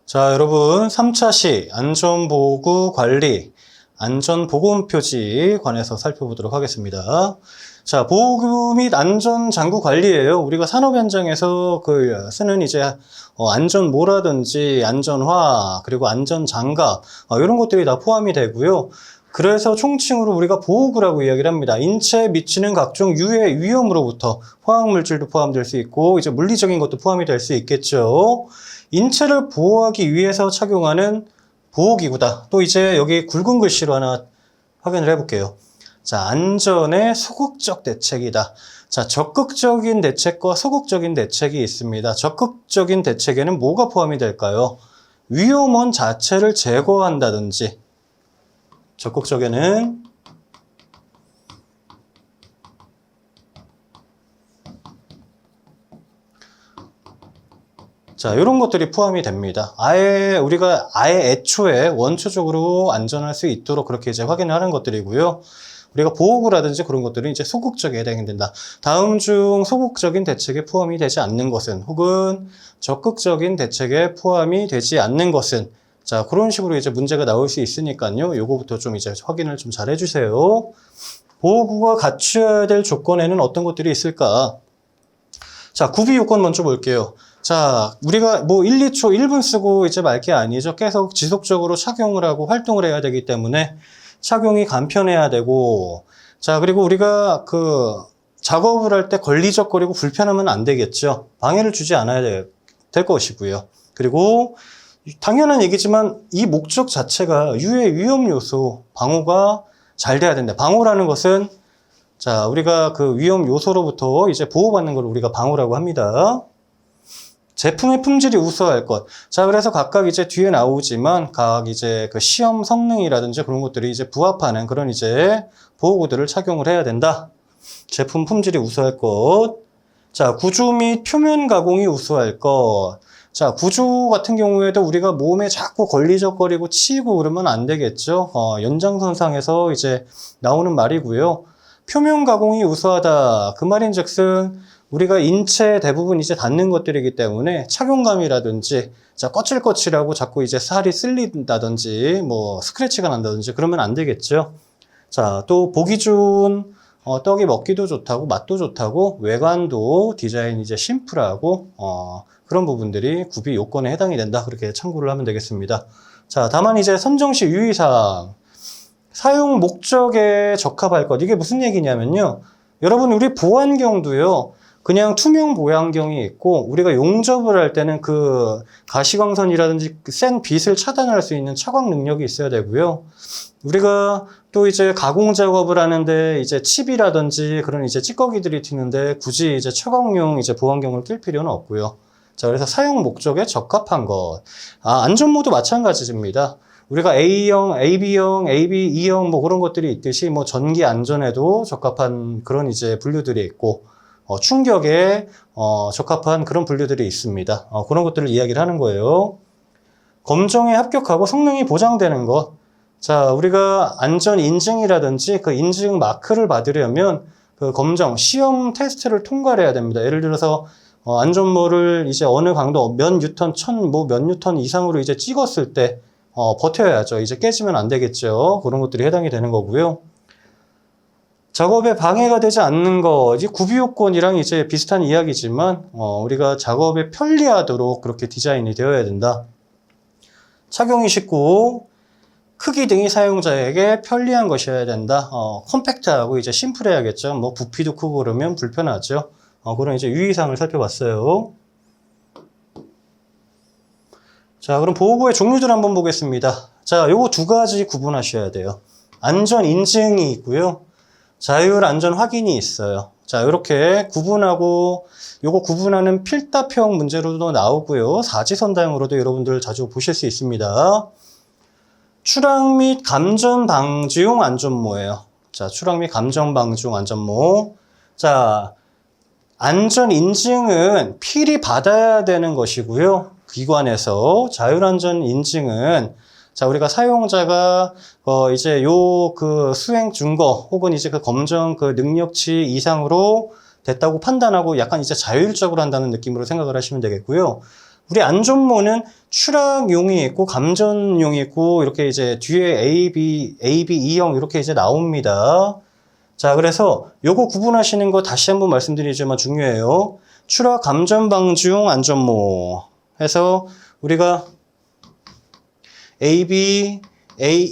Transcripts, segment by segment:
자, 여러분 3차 시 안전보호구 관리, 안전보건표지 관해서 살펴보도록 하겠습니다. 자, 보호구 및 안전장구 관리예요. 우리가 산업 현장에서 쓰는 이제 안전모라든지 안전화, 그리고 안전장갑 이런 것들이 다 포함이 되고요. 그래서 총칭으로 우리가 보호구라고 이야기를 합니다. 인체에 미치는 각종 유해 위험으로부터 화학물질도 포함될 수 있고 이제 물리적인 것도 포함이 될 수 있겠죠. 인체를 보호하기 위해서 착용하는 보호기구다. 또 이제 여기 굵은 글씨로 하나 확인을 해볼게요. 자, 안전의 소극적 대책이다. 자, 적극적인 대책과 소극적인 대책이 있습니다. 적극적인 대책에는 뭐가 포함이 될까요? 위험원 자체를 제거한다든지, 적극적에는 자, 이런 것들이 포함이 됩니다. 우리가 애초에 원초적으로 안전할 수 있도록 그렇게 이제 확인을 하는 것들이고요. 우리가 보호구라든지 그런 것들은 이제 소극적에 해당이 된다. 다음 중 소극적인 대책에 포함이 되지 않는 것은, 혹은 적극적인 대책에 포함이 되지 않는 것은, 자, 그런 식으로 이제 문제가 나올 수 있으니까요. 요거부터 좀 이제 확인을 좀 잘 해주세요. 보호구가 갖춰야 될 조건에는 어떤 것들이 있을까? 자, 구비 요건 먼저 볼게요. 자, 우리가 뭐 1, 2초, 1분 쓰고 이제 말 게 아니죠. 계속 지속적으로 착용을 하고 활동을 해야 되기 때문에 착용이 간편해야 되고, 자, 그리고 우리가 작업을 할 때 걸리적거리고 불편하면 안 되겠죠. 방해를 주지 않아야 될 것이고요. 그리고 당연한 얘기지만 이 목적 자체가 유해 위험 요소 방어가 잘 돼야 된다. 방어라는 것은 자, 우리가 그 위험 요소로부터 이제 보호받는 걸 우리가 방어라고 합니다. 제품의 품질이 우수할 것. 자, 그래서 각각 이제 뒤에 나오지만 각 이제 그 시험 성능이라든지 그런 것들이 이제 부합하는 그런 이제 보호구들을 착용을 해야 된다. 제품 품질이 우수할 것. 자, 구조 및 표면 가공이 우수할 것. 자, 구조 같은 경우에도 우리가 몸에 자꾸 걸리적거리고 치이고 그러면 안 되겠죠. 연장선상에서 이제 나오는 말이고요. 표면 가공이 우수하다. 그 말인즉슨 우리가 인체 대부분 이제 닿는 것들이기 때문에 착용감이라든지 자, 거칠거칠하고 자꾸 이제 살이 쓸린다든지 뭐 스크래치가 난다든지 그러면 안 되겠죠. 자, 또 보기 좋은 떡이 먹기도 좋다고 맛도 좋다고 외관도 디자인 이제 심플하고 그런 부분들이 구비 요건에 해당이 된다. 그렇게 참고를 하면 되겠습니다. 자, 다만 이제 선정 시 유의사항. 사용 목적에 적합할 것. 이게 무슨 얘기냐면요. 여러분, 우리 보안경도요. 그냥 투명 보안경이 있고, 우리가 용접을 할 때는 그 가시광선이라든지 센 빛을 차단할 수 있는 차광 능력이 있어야 되고요. 우리가 또 이제 가공 작업을 하는데 이제 칩이라든지 그런 이제 찌꺼기들이 튀는데 굳이 이제 차광용 이제 보안경을 낄 필요는 없고요. 자, 그래서 사용 목적에 적합한 것. 안전모도 마찬가지입니다. 우리가 A형, AB형, AB, E형 뭐 그런 것들이 있듯이 뭐 전기 안전에도 적합한 그런 이제 분류들이 있고 충격에 적합한 그런 분류들이 있습니다. 그런 것들을 이야기를 하는 거예요. 검정에 합격하고 성능이 보장되는 것. 자, 우리가 안전 인증이라든지 그 인증 마크를 받으려면 그 검정, 시험 테스트를 통과를 해야 됩니다. 예를 들어서 안전모를 이제 어느 강도 몇 뉴턴, 몇 뉴턴 이상으로 이제 찍었을 때 버텨야죠. 이제 깨지면 안 되겠죠. 그런 것들이 해당이 되는 거고요. 작업에 방해가 되지 않는 거, 이제 구비 요건이랑 이제 비슷한 이야기지만, 우리가 작업에 편리하도록 그렇게 디자인이 되어야 된다. 착용이 쉽고, 크기 등이 사용자에게 편리한 것이어야 된다. 컴팩트하고 이제 심플해야겠죠. 뭐 부피도 크고 그러면 불편하죠. 그런 이제 유의사항을 살펴봤어요. 자, 그럼 보호구의 종류들 한번 보겠습니다. 자, 요거 두 가지 구분하셔야 돼요. 안전 인증이 있고요. 자율 안전 확인이 있어요. 자, 이렇게 구분하고 요거 구분하는 필답형 문제로도 나오고요. 사지선다형으로도 여러분들 자주 보실 수 있습니다. 추락 및 감전 방지용 안전모예요. 자, 추락 및 감전 방지용 안전모. 자, 안전 인증은 필히 받아야 되는 것이고요. 기관에서 자율안전 인증은 자, 우리가 사용자가 이제 수행 증거 혹은 이제 그 검정 그 능력치 이상으로 됐다고 판단하고 약간 이제 자율적으로 한다는 느낌으로 생각을 하시면 되겠고요. 우리 안전모는 추락용이 있고 감전용이 있고 이렇게 이제 뒤에 A, B, E형 이렇게 이제 나옵니다. 자, 그래서 요거 구분하시는 거 다시 한번 말씀드리지만 중요해요. 추락 감전 방지용 안전모 해서 우리가 A, B, A,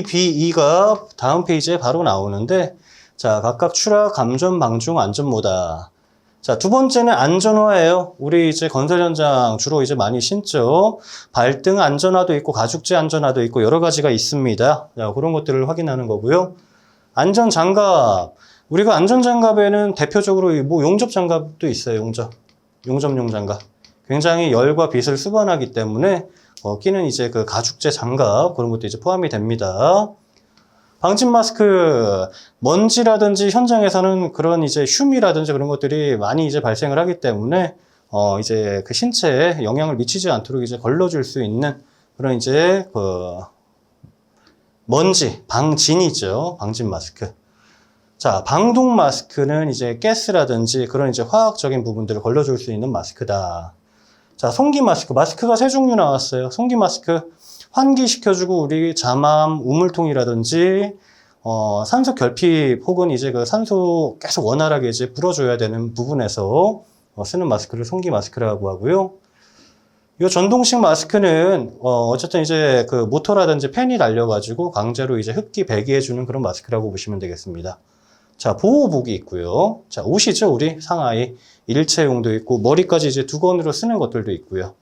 B, E가 다음 페이지에 바로 나오는데 자, 각각 추락 감전 방지용 안전모다. 자, 두 번째는 안전화예요. 우리 이제 건설 현장 주로 이제 많이 신죠. 발등 안전화도 있고 가죽재 안전화도 있고 여러 가지가 있습니다. 자, 그런 것들을 확인하는 거고요. 안전장갑. 우리가 안전장갑에는 대표적으로 뭐 용접장갑도 있어요. 용접용 장갑. 굉장히 열과 빛을 수반하기 때문에 끼는 이제 그 가죽재 장갑 그런 것도 이제 포함이 됩니다. 방진 마스크, 먼지라든지 현장에서는 그런 이제 흉이라든지 그런 것들이 많이 이제 발생을 하기 때문에 이제 그 신체에 영향을 미치지 않도록 이제 걸러줄 수 있는 그런 이제 그 먼지, 방진이죠. 방진 마스크. 자, 방독 마스크는 이제 가스라든지 그런 이제 화학적인 부분들을 걸러줄 수 있는 마스크다. 자, 송기 마스크. 마스크가 세 종류 나왔어요. 송기 마스크. 환기시켜주고 우리 잠암, 우물통이라든지 산소 결핍 혹은 이제 그 산소 계속 원활하게 이제 불어줘야 되는 부분에서 쓰는 마스크를 송기 마스크라고 하고요. 이 전동식 마스크는 어쨌든 이제 그 모터라든지 팬이 달려가지고 강제로 이제 흡기 배기해주는 그런 마스크라고 보시면 되겠습니다. 자, 보호복이 있고요. 자, 옷이죠, 우리 상하이 일체용도 있고 머리까지 이제 두건으로 쓰는 것들도 있고요.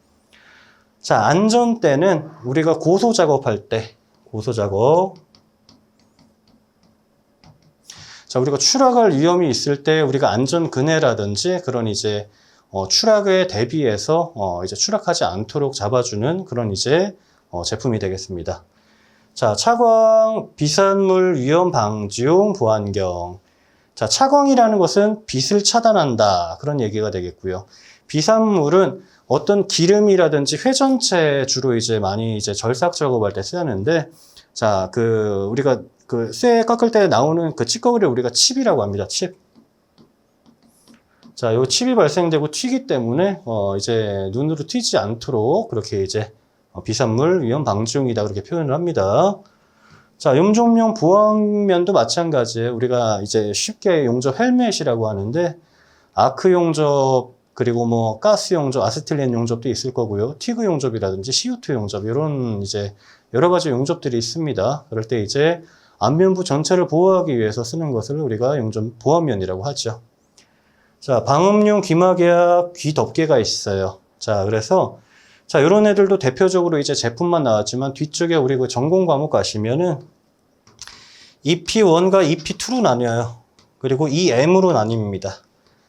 자, 안전대는 우리가 고소 작업할 때, 고소 작업. 자, 우리가 추락할 위험이 있을 때 우리가 안전 그네라든지 그런 이제 추락에 대비해서 이제 추락하지 않도록 잡아주는 그런 이제 제품이 되겠습니다. 자, 차광 비산물 위험 방지용 보안경. 자, 차광이라는 것은 빛을 차단한다 그런 얘기가 되겠고요. 비산물은 어떤 기름이라든지 회전체 주로 이제 많이 이제 절삭 작업할 때 쓰는데, 자, 우리가 쇠 깎을 때 나오는 그 찌꺼기를 우리가 칩이라고 합니다. 칩. 자, 요 칩이 발생되고 튀기 때문에 이제 눈으로 튀지 않도록 그렇게 이제 비산물 위험 방지용이다 그렇게 표현을 합니다. 자, 염종용 보안면도 마찬가지예요. 우리가 이제 쉽게 용접 헬멧이라고 하는데 아크 용접 그리고 뭐 가스 용접, 아세틸렌 용접도 있을 거고요. 티그 용접이라든지 CO2 용접 이런 이제 여러 가지 용접들이 있습니다. 그럴 때 이제 안면부 전체를 보호하기 위해서 쓰는 것을 우리가 용접 보안면이라고 하죠. 자, 방음용 귀마개와 귀덮개가 있어요. 자, 그래서 자, 이런 애들도 대표적으로 이제 제품만 나왔지만 뒤쪽에 우리 그 전공 과목 가시면은 EP1과 EP2로 나뉘어요. 그리고 EM으로 나뉩니다.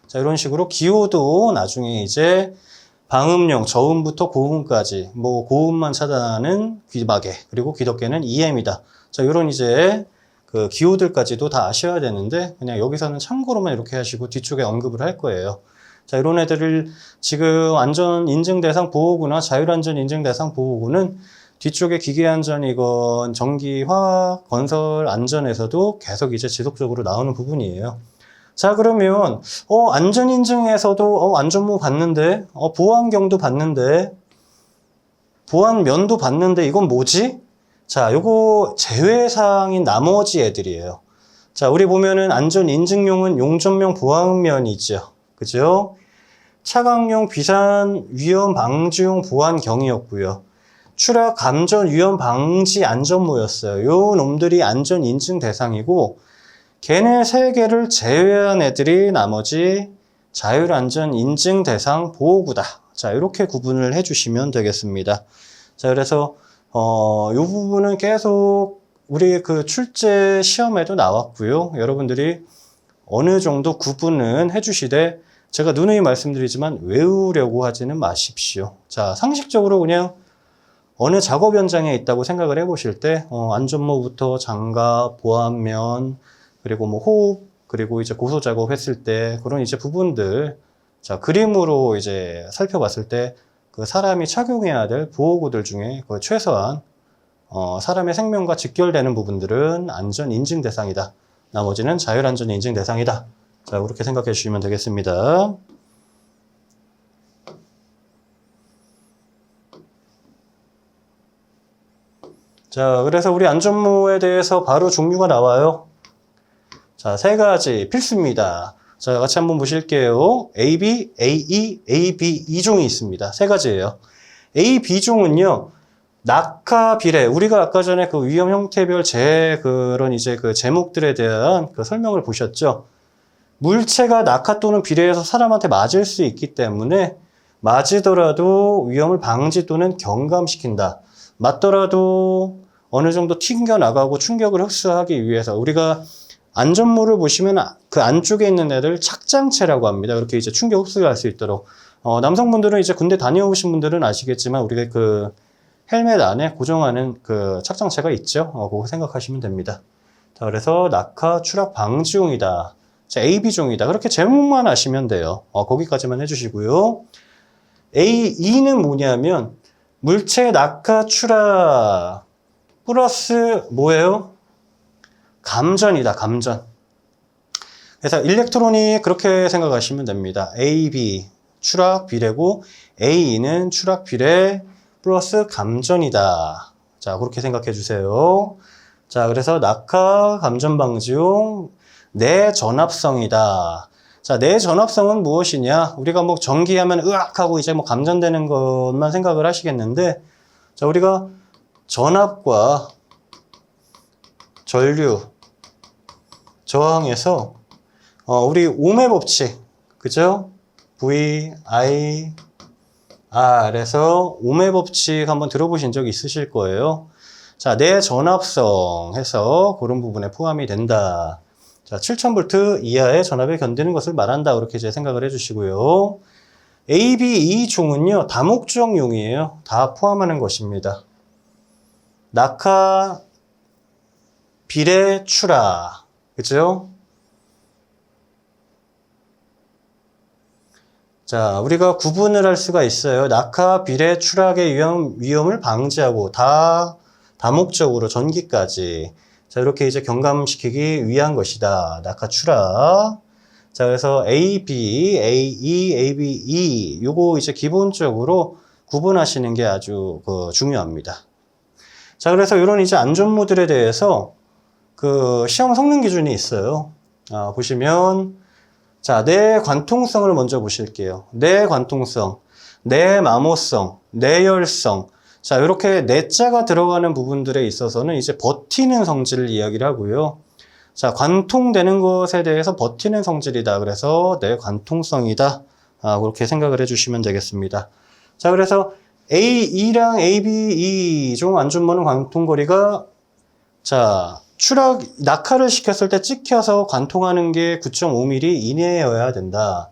자, 이런 식으로 기호도 나중에 이제 방음용 저음부터 고음까지 뭐 고음만 차단하는 귀마개 그리고 귀덮개는 EM이다. 자, 이런 이제 그 기호들까지도 다 아셔야 되는데 그냥 여기서는 참고로만 이렇게 하시고 뒤쪽에 언급을 할 거예요. 자, 이런 애들을 지금 안전 인증 대상 보호구나 자율안전 인증 대상 보호구는 뒤쪽에 기계안전이건 전기, 화학, 건설 안전에서도 계속 이제 지속적으로 나오는 부분이에요. 자, 그러면 안전인증에서도 안전모 봤는데 보안경도 봤는데 보안면도 봤는데 이건 뭐지? 자, 요거 제외사항인 나머지 애들이에요. 자, 우리 보면은 안전인증용은 용접용 보안면이죠. 그죠? 차광용 비산 위험 방지용 보안경이었고요. 추락 감전 위험 방지 안전모였어요. 요 놈들이 안전 인증 대상이고 걔네 세 개를 제외한 애들이 나머지 자율안전 인증 대상 보호구다. 자, 이렇게 구분을 해주시면 되겠습니다. 자, 그래서 요 부분은 계속 우리 그 출제 시험에도 나왔고요. 여러분들이 어느 정도 구분은 해주시되 제가 누누이 말씀드리지만 외우려고 하지는 마십시오. 자, 상식적으로 그냥 어느 작업 현장에 있다고 생각을 해보실 때 안전모부터 장갑, 보안면, 그리고 뭐 호흡, 그리고 이제 고소 작업했을 때 그런 이제 부분들 자, 그림으로 이제 살펴봤을 때 그 사람이 착용해야 될 보호구들 중에 그 최소한 사람의 생명과 직결되는 부분들은 안전 인증 대상이다. 나머지는 자율안전 인증 대상이다. 자, 그렇게 생각해 주시면 되겠습니다. 자, 그래서 우리 안전모에 대해서 바로 종류가 나와요. 자, 세 가지 필수입니다. 자, 같이 한번 보실게요. AB, AE, AB 2종이 있습니다. 세 가지예요. A, B종은요, 낙하 비례. 우리가 아까 전에 그 위험 형태별 그런 이제 그 제목들에 대한 그 설명을 보셨죠? 물체가 낙하 또는 비례해서 사람한테 맞을 수 있기 때문에 맞으더라도 위험을 방지 또는 경감시킨다. 맞더라도 어느 정도 튕겨나가고 충격을 흡수하기 위해서 우리가 안전모를 보시면 그 안쪽에 있는 애들 착장체라고 합니다. 그렇게 이제 충격 흡수를 할 수 있도록. 남성분들은 이제 군대 다녀오신 분들은 아시겠지만 우리가 그 헬멧 안에 고정하는 그 착장체가 있죠. 그거 생각하시면 됩니다. 자, 그래서 낙하 추락 방지용이다. 자, AB종이다. 그렇게 제목만 아시면 돼요. 거기까지만 해주시고요. AE는 뭐냐면 물체 낙하 추락 플러스 뭐예요? 감전이다. 감전. 그래서 일렉트로닉 그렇게 생각하시면 됩니다. AB 추락 비례고 AE는 추락 비례 플러스 감전이다. 자, 그렇게 생각해 주세요. 자, 그래서 낙하 감전 방지용 내전압성이다. 자, 내전압성은 무엇이냐? 우리가 뭐 전기하면 으악 하고 이제 뭐 감전되는 것만 생각을 하시겠는데, 자, 우리가 전압과 전류 저항에서 우리 ohm의 법칙, 그죠? V, I, R에서 ohm의 법칙 한번 들어보신 적 있으실 거예요. 자, 내전압성 해서 그런 부분에 포함이 된다. 자, 7000V 이하의 전압에 견디는 것을 말한다. 그렇게 이제 생각을 해주시고요. AB2종은요, 다목적용이에요. 다 포함하는 것입니다. 낙하, 비례, 추락. 그죠? 자, 우리가 구분을 할 수가 있어요. 낙하, 비례, 추락의 위험을 방지하고 다목적으로 전기까지. 자, 이렇게 이제 경감시키기 위한 것이다. 낙하, 추락. 자, 그래서 AB, AE, ABE. 요거 이제 기본적으로 구분하시는 게 아주 중요합니다. 자, 그래서 이런 이제 안전모들에 대해서 그 시험 성능 기준이 있어요. 보시면, 자, 내관통성을 먼저 보실게요. 내관통성, 내마모성, 내열성. 자, 이렇게 내자가 들어가는 부분들에 있어서는 이제 버티는 성질을 이야기를 하고요. 자, 관통되는 것에 대해서 버티는 성질이다. 그래서 내관통성이다. 그렇게 생각을 해주시면 되겠습니다. 자, 그래서 AE랑 AB2종 안전모는 관통거리가, 자, 낙하를 시켰을 때 찍혀서 관통하는 게 9.5mm 이내여야 된다.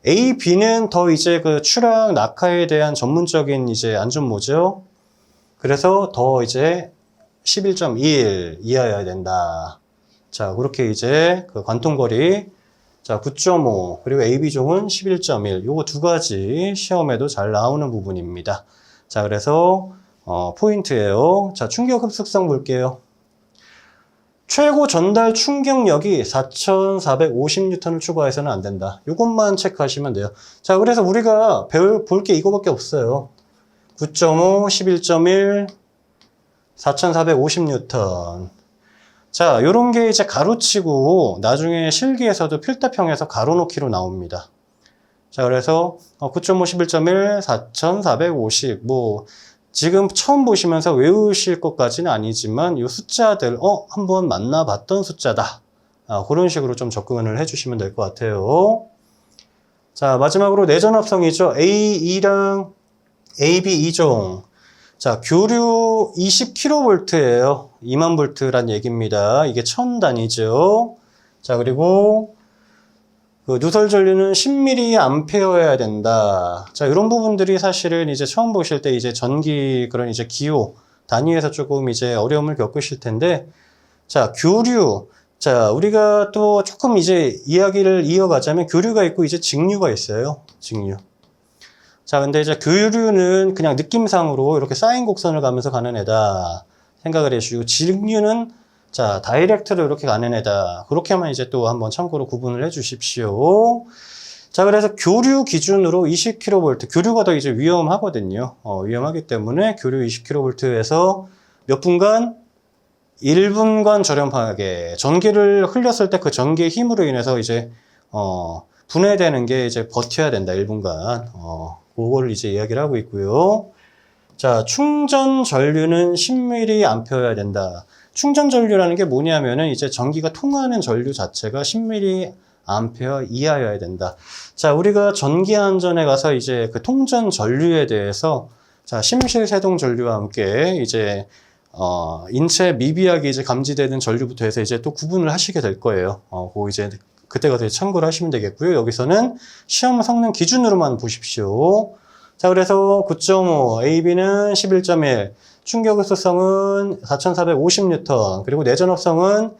A, B는 더 이제 그 추락, 낙하에 대한 전문적인 이제 안전모죠. 그래서 더 이제 11.1 이하여야 된다. 자, 그렇게 이제 그 관통거리, 자, 9.5, 그리고 AB종은 11.1. 요거 두 가지 시험에도 잘 나오는 부분입니다. 자, 그래서, 포인트예요. 자, 충격 흡수성 볼게요. 최고 전달 충격력이 4,450N을 초과해서는 안 된다. 이것만 체크하시면 돼요. 자, 그래서 우리가 볼 게 이거밖에 없어요. 9.5, 11.1, 4,450N. 자, 요런 게 이제 가로치고 나중에 실기에서도 필답형에서 가로놓기로 나옵니다. 자, 그래서 9.5, 11.1, 4,450, 지금 처음 보시면서 외우실 것까지는 아니지만 이 숫자들 한번 만나봤던 숫자다. 그런 식으로 좀 접근을 해주시면 될 것 같아요. 자, 마지막으로 내전압성이죠. AE랑 AB 2종. 자, 교류 20kV예요. 2만 볼트란 얘기입니다. 이게 1000단위죠. 자, 그리고 그 누설 전류는 10mA여야 된다. 자, 이런 부분들이 사실은 이제 처음 보실 때 이제 전기 그런 이제 기호 단위에서 조금 이제 어려움을 겪으실 텐데, 자, 교류. 자, 우리가 또 조금 이제 이야기를 이어가자면 교류가 있고 이제 직류가 있어요. 직류. 자, 근데 이제 교류는 그냥 느낌상으로 이렇게 사인 곡선을 가면서 가는 애다 생각을 해주시고, 직류는 자, 다이렉트로 이렇게 가는 애다. 그렇게만 이제 또 한번 참고로 구분을 해 주십시오. 자, 그래서 교류 기준으로 20kV, 교류가 더 이제 위험하거든요. 위험하기 때문에 교류 20kV에서 몇 분간? 1분간 저렴하게 전기를 흘렸을 때 그 전기의 힘으로 인해서 이제 분해되는 게 이제 버텨야 된다. 1분간. 그거를 이제 이야기를 하고 있고요. 자, 충전 전류는 10mA여야 된다. 충전 전류라는 게 뭐냐면은 이제 전기가 통하는 전류 자체가 10mA 이하여야 된다. 자, 우리가 전기 안전에 가서 이제 그 통전 전류에 대해서 자, 심실세동 전류와 함께 이제 인체에 미비하게 이제 감지되는 전류부터 해서 이제 또 구분을 하시게 될 거예요. 그거 이제 그때 가서 참고를 하시면 되겠고요. 여기서는 시험 성능 기준으로만 보십시오. 자, 그래서 9.5, AB는 11.1, 충격 흡수성은 4450N, 그리고 내전압성은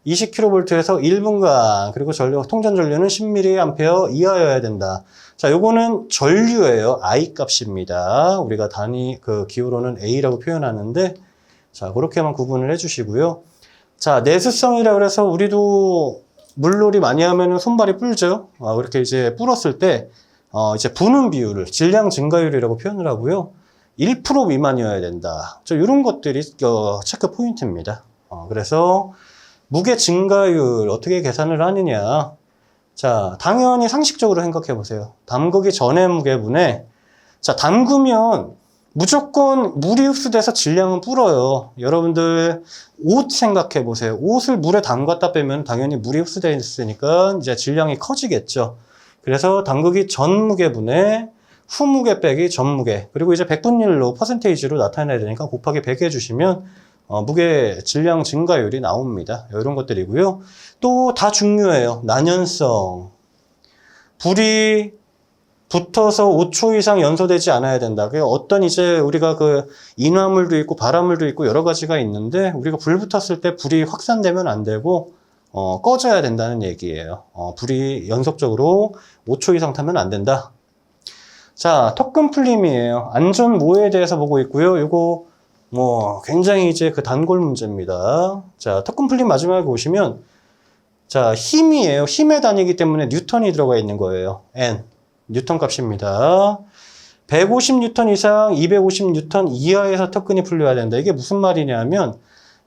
20kV에서 1분간, 그리고 통전 전류는 10mA 이하여야 된다. 자, 요거는 전류예요. I 값입니다. 우리가 단위 그 기호로는 A라고 표현하는데, 자, 그렇게만 구분을 해주시고요. 자, 내수성이라 그래서 우리도 물놀이 많이 하면은 손발이 불죠. 그렇게 이제 불었을 때, 이제 부는 비율을 질량 증가율이라고 표현을 하고요. 1% 미만이어야 된다. 이런 것들이 체크 포인트입니다. 그래서 무게 증가율 어떻게 계산을 하느냐. 자, 당연히 상식적으로 생각해 보세요. 담그기 전의 무게분에, 자, 담그면 무조건 물이 흡수돼서 질량은 불어요. 여러분들 옷 생각해 보세요. 옷을 물에 담갔다 빼면 당연히 물이 흡수되어 있으니까 이제 질량이 커지겠죠. 그래서 담그기 전 무게분에 후 무게 빼기 전 무게, 그리고 이제 백분율로 퍼센테이지로 나타내야 되니까 곱하기 100 해주시면 무게 질량 증가율이 나옵니다. 이런 것들이고요. 또 다 중요해요. 난연성. 불이 붙어서 5초 이상 연소되지 않아야 된다. 어떤 이제 우리가 그 인화물도 있고 바람물도 있고 여러 가지가 있는데 우리가 불 붙었을 때 불이 확산되면 안 되고 꺼져야 된다는 얘기예요. 불이 연속적으로 5초 이상 타면 안 된다. 자, 턱금 풀림이에요. 안전모에 대해서 보고 있고요. 이거 굉장히 이제 그 단골 문제입니다. 자, 턱금 풀림 마지막에 보시면 자, 힘이에요. 힘의 단위이기 때문에 뉴턴이 들어가 있는 거예요. N. 뉴턴 값입니다. 150뉴턴 이상 250뉴턴 이하에서 턱근이 풀려야 된다. 이게 무슨 말이냐면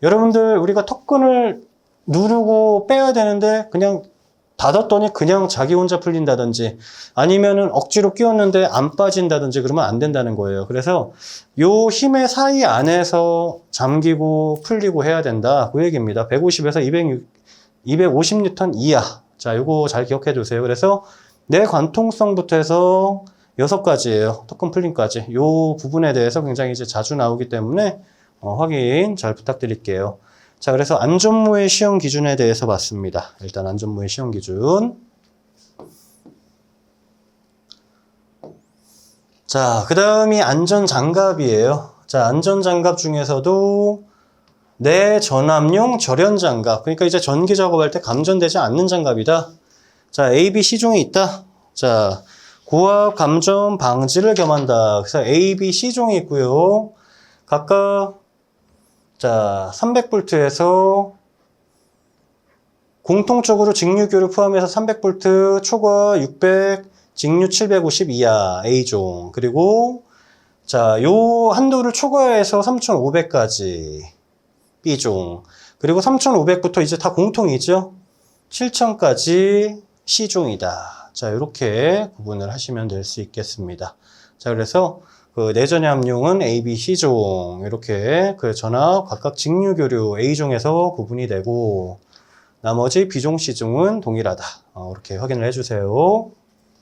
여러분들 우리가 턱근을 누르고 빼야 되는데 그냥 닫았더니 그냥 자기 혼자 풀린다든지 아니면은 억지로 끼웠는데 안 빠진다든지 그러면 안 된다는 거예요. 그래서 요 힘의 사이 안에서 잠기고 풀리고 해야 된다. 그 얘기입니다. 150에서 250뉴턴 이하. 자, 요거 잘 기억해 두세요. 그래서 내관통성부터 해서 6가지예요. 턱근 풀림까지. 요 부분에 대해서 굉장히 이제 자주 나오기 때문에 확인 잘 부탁드릴게요. 자, 그래서 안전모의 시험 기준에 대해서 봤습니다. 일단 안전모의 시험 기준. 자, 그 다음이 안전장갑이에요. 자, 안전장갑 중에서도 내전압용 절연장갑. 그러니까 이제 전기 작업할 때 감전되지 않는 장갑이다. 자, A, B, C종이 있다. 자, 고압 감전 방지를 겸한다. 그래서 A, B, C종이 있고요. 각각 자, 300V에서 공통적으로 직류교를 포함해서 300V, 초과 600, 직류 750 이하 A종. 그리고 자, 요 한도를 초과해서 3500까지 B종. 그리고 3500부터 이제 다 공통이죠. 7000까지 C종이다. 자, 이렇게 구분을 하시면 될 수 있겠습니다. 자, 그래서 그 내전의 함용은 A, B, C종 이렇게 그 전압 각각 직류교류 A종에서 구분이 되고 나머지 B종, C종은 동일하다. 이렇게 확인을 해주세요.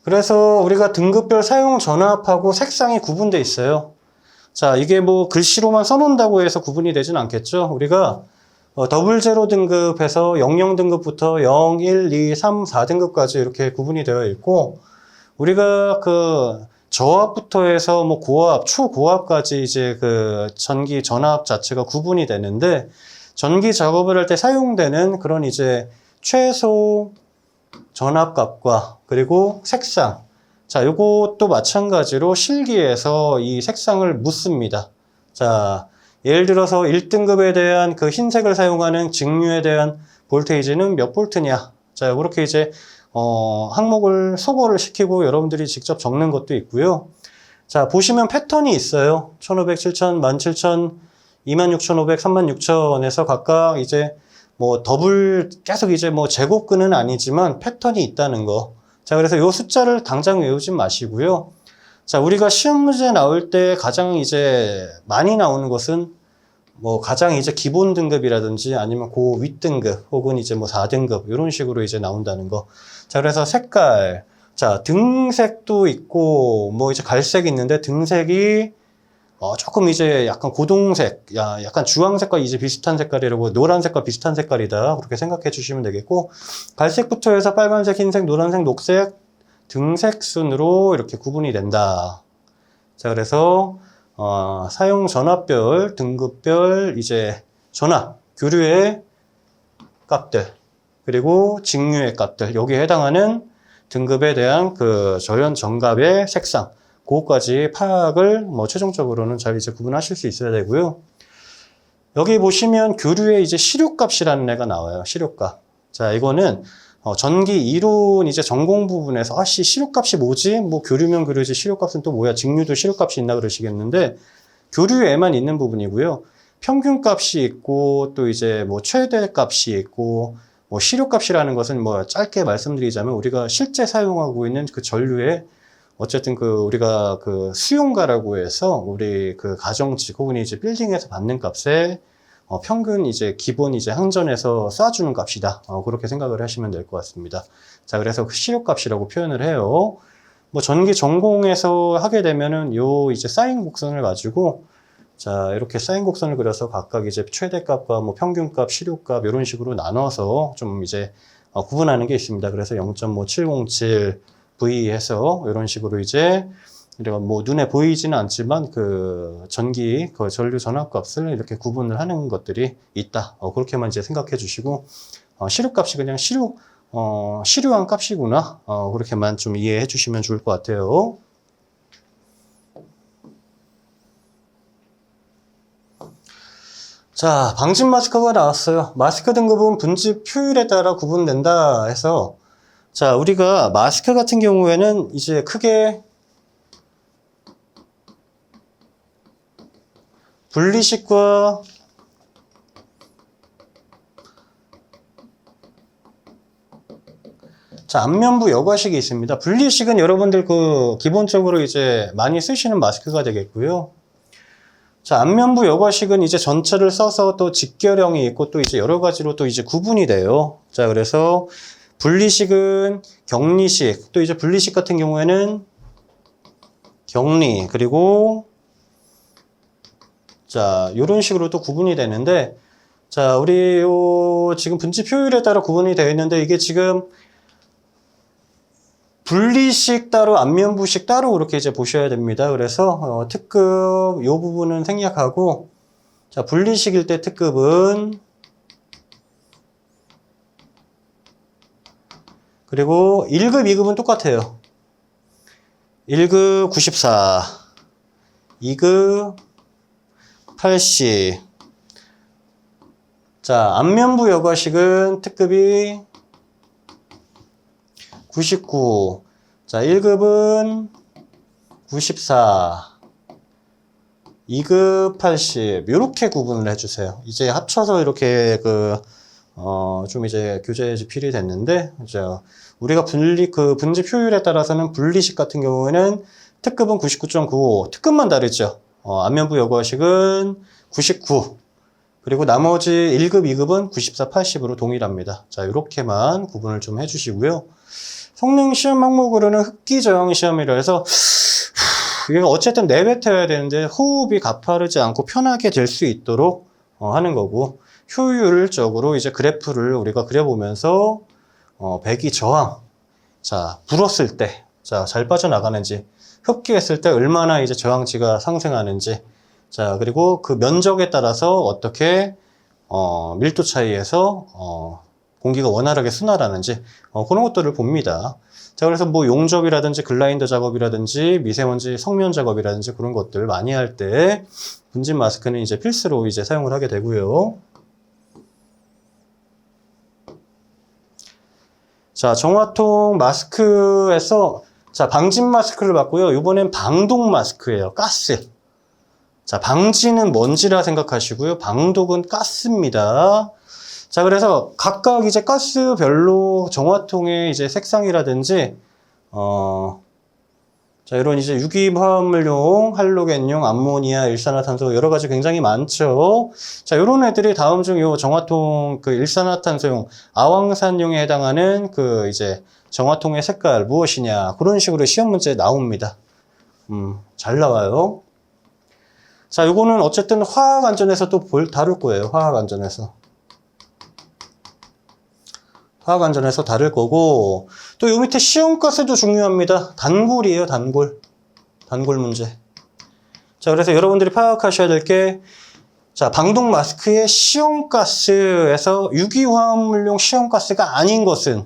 그래서 우리가 등급별 사용 전압하고 색상이 구분되어 있어요. 자, 이게 뭐 글씨로만 써놓는다고 해서 구분이 되진 않겠죠. 우리가 더블 제로 등급에서 00 등급부터 0, 1, 2, 3, 4등급까지 이렇게 구분이 되어 있고 우리가 그 저압부터 해서 뭐 고압, 초고압까지 이제 그 전기 전압 자체가 구분이 되는데 전기 작업을 할 때 사용되는 그런 이제 최소 전압값과 그리고 색상. 자, 요것도 마찬가지로 실기에서 이 색상을 묻습니다. 자, 예를 들어서 1등급에 대한 그 흰색을 사용하는 직류에 대한 볼테이지는 몇 볼트냐. 자, 이렇게 이제 항목을 소거를 시키고 여러분들이 직접 적는 것도 있고요. 자, 보시면 패턴이 있어요. 1500, 7000, 17000 26,500, 36,000에서 각각 이제 뭐 더블 계속 이제 뭐 제곱근은 아니지만 패턴이 있다는 거. 자, 그래서 요 숫자를 당장 외우지 마시고요. 자, 우리가 시험 문제 나올 때 가장 이제 많이 나오는 것은 뭐 가장 이제 기본 등급이라든지 아니면 고 윗등급 혹은 이제 뭐 4등급 이런 식으로 이제 나온다는 거. 자, 그래서 색깔. 자, 등색도 있고 뭐 이제 갈색이 있는데 등색이 조금 이제 약간 고동색, 약간 주황색과 이제 비슷한 색깔이라고, 노란색과 비슷한 색깔이다. 그렇게 생각해 주시면 되겠고, 갈색부터 해서 빨간색, 흰색, 노란색, 녹색, 등색 순으로 이렇게 구분이 된다. 자, 그래서, 사용 전압별, 등급별, 이제 전압, 교류의 값들, 그리고 직류의 값들, 여기에 해당하는 등급에 대한 그 절연 정갑의 색상, 그거까지 파악을 뭐 최종적으로는 잘 이제 구분하실 수 있어야 되고요. 여기 보시면 교류의 이제 시료값이라는 애가 나와요. 시료값. 자, 이거는 전기 이론 이제 전공 부분에서 시료값이 뭐지? 뭐 교류면 교류지 시료값은 또 뭐야? 직류도 시료값이 있나 그러시겠는데 교류에만 있는 부분이고요. 평균값이 있고 또 이제 뭐 최대값이 있고 뭐 시료값이라는 것은 뭐 짧게 말씀드리자면 우리가 실제 사용하고 있는 그 전류의 어쨌든 우리가 수용가라고 해서 우리 가정집 혹은 이제 빌딩에서 받는 값에 평균 이제 기본 이제 항전에서 쏴주는 값이다. 그렇게 생각을 하시면 될 것 같습니다. 자, 그래서 시료값이라고 표현을 해요. 뭐 전기 전공에서 하게 되면은 요 이제 사인 곡선을 가지고 자, 이렇게 사인 곡선을 그려서 각각 이제 최대값과 뭐 평균값, 시료값 이런 식으로 나눠서 좀 이제 구분하는 게 있습니다. 그래서 0.5707 V 해서 이런 식으로 이제 우리가 뭐 눈에 보이지는 않지만 전기 전류 전압값을 이렇게 구분을 하는 것들이 있다. 그렇게만 이제 생각해 주시고 시료값이 그냥 시료한 값이구나. 그렇게만 좀 이해해 주시면 좋을 것 같아요. 자, 방진 마스크가 나왔어요. 마스크 등급은 분집 효율에 따라 구분된다 해서 자, 우리가 마스크 같은 경우에는 이제 크게 분리식과 자, 안면부 여과식이 있습니다. 분리식은 여러분들 기본적으로 이제 많이 쓰시는 마스크가 되겠고요. 자, 안면부 여과식은 이제 전체를 써서 또 직결형이 있고 또 이제 여러 가지로 또 이제 구분이 돼요. 자, 그래서 분리식은 격리식, 또 이제 분리식 같은 경우에는 격리, 그리고 자, 요런 식으로 또 구분이 되는데 자, 우리 지금 분집 효율에 따라 구분이 되어 있는데 이게 지금 분리식 따로 안면부식 따로 그렇게 이제 보셔야 됩니다. 그래서 특급 요 부분은 생략하고 자, 분리식일 때 특급은 그리고 1급, 2급은 똑같아요. 1급 94, 2급 80. 자, 안면부 여과식은 특급이 99. 자, 1급은 94. 2급 80. 이렇게 구분을 해주세요. 이제 합쳐서 이렇게 좀 이제 교재 집필이 됐는데, 우리가 분집 효율에 따라서는 분리식 같은 경우에는 특급은 99.95. 특급만 다르죠. 안면부 여과식은 99. 그리고 나머지 1급, 2급은 94, 80으로 동일합니다. 자, 이렇게만 구분을 좀 해주시고요. 성능 시험 항목으로는 흡기 저항 시험이라 해서, 이게 어쨌든 내뱉어야 되는데 호흡이 가파르지 않고 편하게 될 수 있도록 하는 거고, 효율적으로 이제 그래프를 우리가 그려보면서 배기 저항, 자, 불었을 때, 자, 잘 빠져나가는지, 흡기했을 때 얼마나 이제 저항치가 상승하는지, 자, 그리고 그 면적에 따라서 어떻게 밀도 차이에서 공기가 원활하게 순환하는지 그런 것들을 봅니다. 자, 그래서 뭐 용접이라든지 글라인더 작업이라든지 미세먼지 성면 작업이라든지 그런 것들 많이 할 때 분진 마스크는 이제 필수로 이제 사용을 하게 되고요. 자, 정화통 마스크에서 자, 방진 마스크를 봤고요. 이번엔 방독 마스크예요. 가스. 자, 방지는 먼지라 생각하시고요. 방독은 가스입니다. 자, 그래서 각각 이제 가스별로 정화통의 이제 색상이라든지, 자, 이런 이제 유기화합물용, 할로겐용, 암모니아, 일산화탄소 여러 가지 굉장히 많죠. 자, 이런 애들이 다음 중 요 정화통 그 일산화탄소용, 아황산용에 해당하는 그 이제 정화통의 색깔 무엇이냐. 그런 식으로 시험 문제에 나옵니다. 잘 나와요. 자, 요거는 어쨌든 화학 안전에서 또 다룰 거예요. 화학 안전에서. 화학 안전에서 다룰 거고, 또 요 밑에 시험가스도 중요합니다. 단골이에요, 단골. 단골 문제. 자, 그래서 여러분들이 파악하셔야 될 게, 자, 방독 마스크의 시험가스에서 유기화합물용 시험가스가 아닌 것은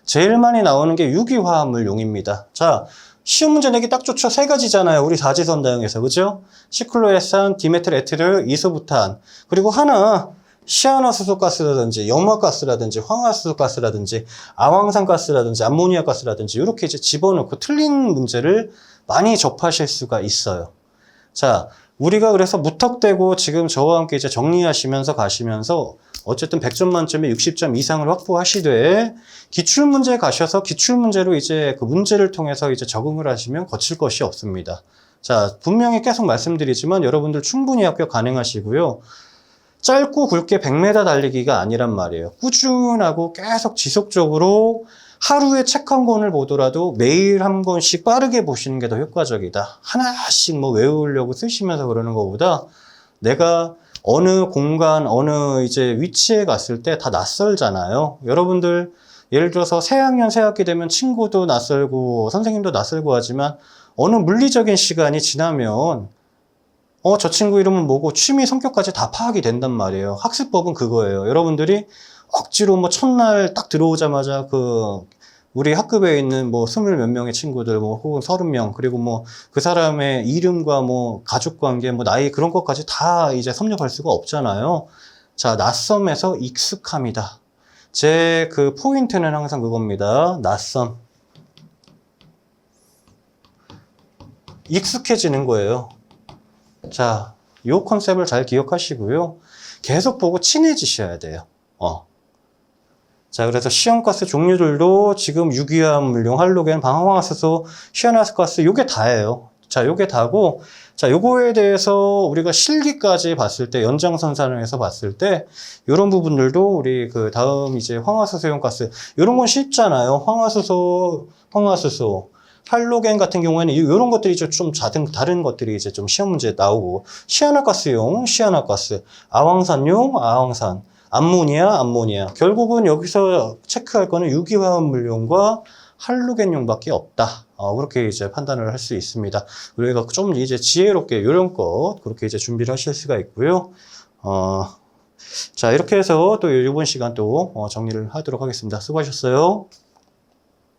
제일 많이 나오는 게 유기화합물용입니다. 자, 시험 문제 내기 딱 좋죠. 세 가지잖아요. 우리 다지선다형에서. 그죠? 시클로에산, 디메틸 에틸, 이소부탄. 그리고 하나, 시아나수소가스라든지 염화가스라든지 황화수소가스라든지 아황산가스라든지 암모니아가스라든지 이렇게 이제 집어넣고 틀린 문제를 많이 접하실 수가 있어요. 자, 우리가 그래서 무턱대고 지금 저와 함께 이제 정리하시면서 가시면서 어쨌든 100점 만점에 60점 이상을 확보하시되 기출문제 가셔서 기출문제로 이제 그 문제를 통해서 이제 적응을 하시면 거칠 것이 없습니다. 자, 분명히 계속 말씀드리지만 여러분들 충분히 합격 가능하시고요. 짧고 굵게 100m 달리기가 아니란 말이에요. 꾸준하고 계속 지속적으로 하루에 책 한 권을 보더라도 매일 한 권씩 빠르게 보시는 게 더 효과적이다. 하나씩 뭐 외우려고 쓰시면서 그러는 것보다 내가 어느 공간, 어느 이제 위치에 갔을 때 다 낯설잖아요. 여러분들 예를 들어서 새 학년, 새 학기 되면 친구도 낯설고 선생님도 낯설고 하지만 어느 물리적인 시간이 지나면 저 친구 이름은 뭐고 취미 성격까지 다 파악이 된단 말이에요. 학습법은 그거예요. 여러분들이 억지로 뭐 첫날 딱 들어오자마자 우리 학급에 있는 뭐 20 몇 명의 친구들 뭐 혹은 30명 그리고 뭐 그 사람의 이름과 뭐 가족 관계 뭐 나이 그런 것까지 다 이제 섭렵할 수가 없잖아요. 자, 낯섦에서 익숙함이다. 제 그 포인트는 항상 그겁니다. 낯섦. 익숙해지는 거예요. 자, 이 컨셉을 잘 기억하시고요. 계속 보고 친해지셔야 돼요. 자, 그래서 시험가스 종류들도 지금 유기화합물용, 할로겐, 방황화수소, 시아나스가스 요게 다예요. 자, 요게 다고, 자, 요거에 대해서 우리가 실기까지 봤을 때, 연장선상에서 봤을 때, 요런 부분들도 우리 그 다음 이제 황화수소용 가스, 요런 건 쉽잖아요. 황화수소. 할로겐 같은 경우에는 이런 것들이 좀 다른 것들이 이제 좀 시험 문제에 나오고, 시아나가스용, 시아나가스, 아황산용, 아황산, 암모니아. 결국은 여기서 체크할 거는 유기화합물용과 할로겐용밖에 없다. 그렇게 이제 판단을 할 수 있습니다. 우리가 좀 이제 지혜롭게 요령껏 그렇게 이제 준비를 하실 수가 있고요. 자, 이렇게 해서 또 이번 시간 또 정리를 하도록 하겠습니다. 수고하셨어요.